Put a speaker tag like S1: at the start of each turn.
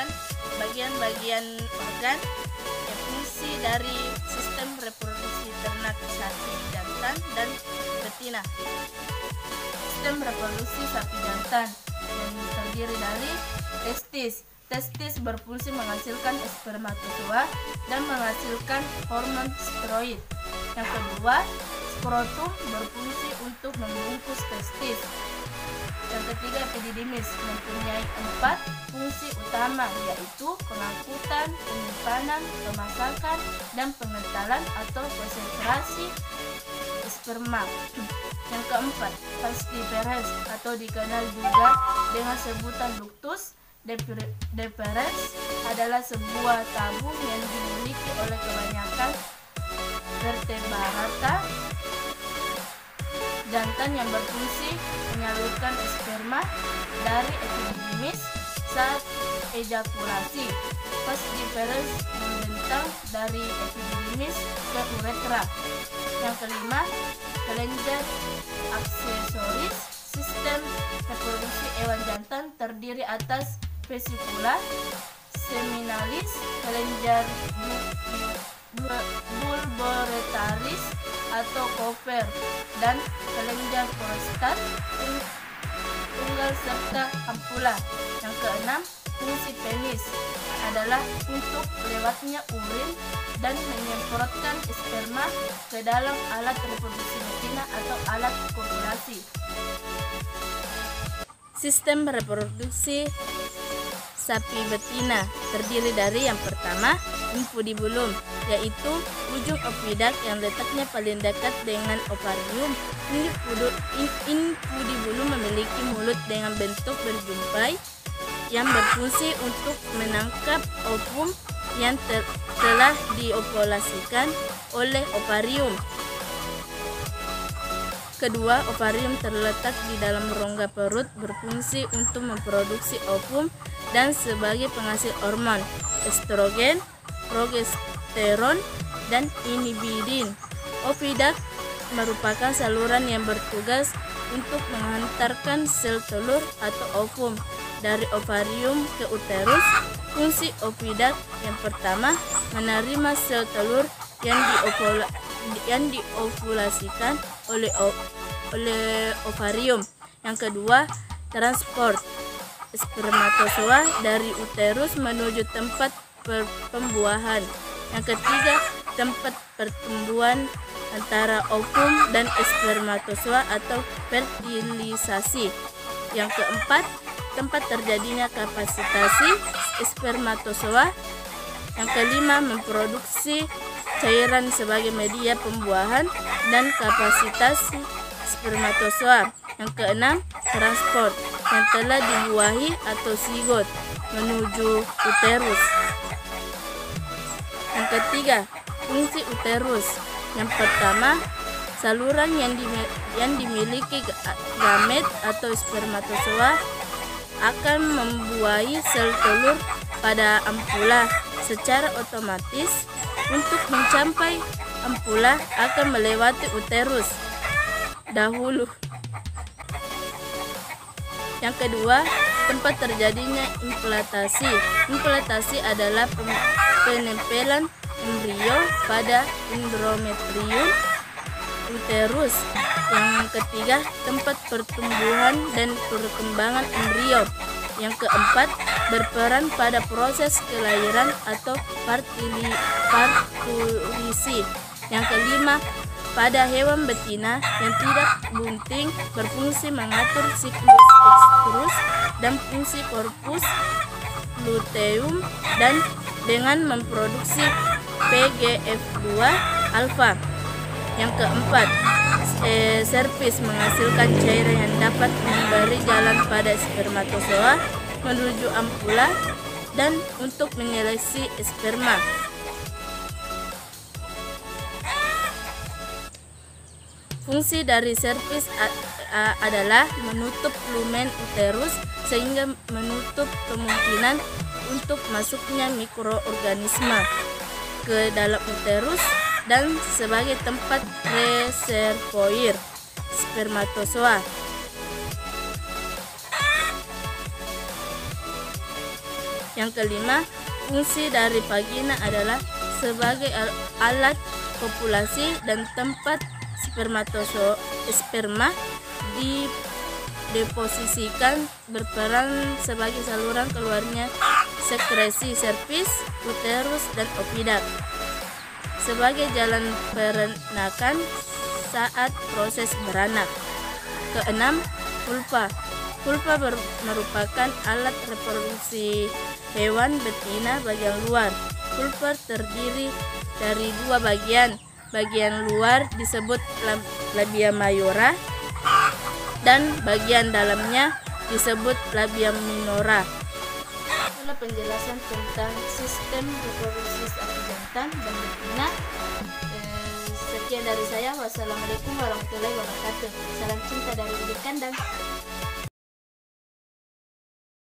S1: menghasilkan bagian-bagian organ yang fungsi dari sistem reproduksi ternak sapi jantan dan betina. Sistem reproduksi sapi jantan yang terdiri dari testis. Testis berfungsi menghasilkan spermatozoa dan menghasilkan hormon steroid. Yang kedua, skrotum berfungsi untuk membungkus testis. Yang ketiga, epididymis mempunyai 4 fungsi utama, yaitu pengangkutan, penyimpanan, pemasakan, dan pengentalan atau konsentrasi sperma. Yang keempat, falciparum atau dikenal juga dengan sebutan ductus deferens adalah sebuah tabung yang dimiliki oleh kebanyakan vertebrata jantan yang berfungsi menyalurkan sperma dari epididymis saat ejakulasi. Falciparum membentang dari epididymis ke uretra. Yang kelima, kelenjar aksesoris. Sistem reproduksi hewan jantan terdiri atas vesicula, seminalis, kelenjar bulboretaris atau koper, dan kelenjar prostat tunggal serta ampula. Yang keenam, fungsi penis adalah untuk lewatnya urin dan menyemprotkan sperma ke dalam alat reproduksi betina atau alat kopulasi. Sistem reproduksi sapi betina terdiri dari yang pertama, infundibulum, yaitu ujung ovidak yang letaknya paling dekat dengan ovarium. Infundibulum memiliki mulut dengan bentuk berjumpai yang berfungsi untuk menangkap ovum yang telah diovulasikan oleh ovarium. Kedua, ovarium terletak di dalam rongga perut, berfungsi untuk memproduksi ovum dan sebagai penghasil hormon estrogen, progesteron, dan inhibin. Ovidak merupakan saluran yang bertugas untuk menghantarkan sel telur atau ovum dari ovarium ke uterus. Fungsi ovidak yang pertama, menerima sel telur yang diovulasikan oleh ovarium. Yang kedua, transport spermatozoa dari uterus menuju tempat pembuahan. Yang ketiga, tempat pertumbuhan antara ovum dan spermatozoa atau fertilisasi. Yang keempat, tempat terjadinya kapasitasi spermatozoa. Yang kelima, memproduksi cairan sebagai media pembuahan dan kapasitasi spermatozoa. Yang keenam, transport yang telah dibuahi atau zigot menuju uterus. Yang ketiga, fungsi uterus. Yang pertama, saluran yang dimiliki gamet atau spermatozoa akan membuahi sel telur pada ampula secara otomatis. Untuk mencapai ampula akan melewati uterus dahulu. Yang kedua, tempat terjadinya implantasi. Implantasi adalah penempelan embrio pada endometrium uterus. Yang ketiga, tempat pertumbuhan dan perkembangan embrio. Yang keempat, berperan pada proses kelahiran atau partulisi. Yang kelima, pada hewan betina yang tidak bunting, berfungsi mengatur siklus estrus dan fungsi korpus luteum dan dengan memproduksi PGF2 alfa. Yang keempat, cervix menghasilkan cairan yang dapat memberi jalan pada spermatozoa menuju ampula dan untuk menyeleksi sperma. Fungsi dari cervix adalah menutup lumen uterus sehingga menutup kemungkinan untuk masuknya mikroorganisme ke dalam uterus dan sebagai tempat reservoir spermatozoa. Yang kelima, fungsi dari vagina adalah sebagai alat kopulasi dan tempat sperma dideposisikan, berperan sebagai saluran keluarnya sekresi cervix, uterus, dan oviduct, sebagai jalan perenakan saat proses beranak. Keenam, vulva. Vulva merupakan alat reproduksi hewan betina bagian luar. Vulva terdiri dari dua bagian. Bagian luar disebut labia mayora dan bagian dalamnya disebut labia minora. Itulah penjelasan tentang sistem reproduksi sapi jantan dan betina. Sekian dari saya. Wassalamualaikum warahmatullahi wabarakatuh. Salam cinta dari Bibit Kandang.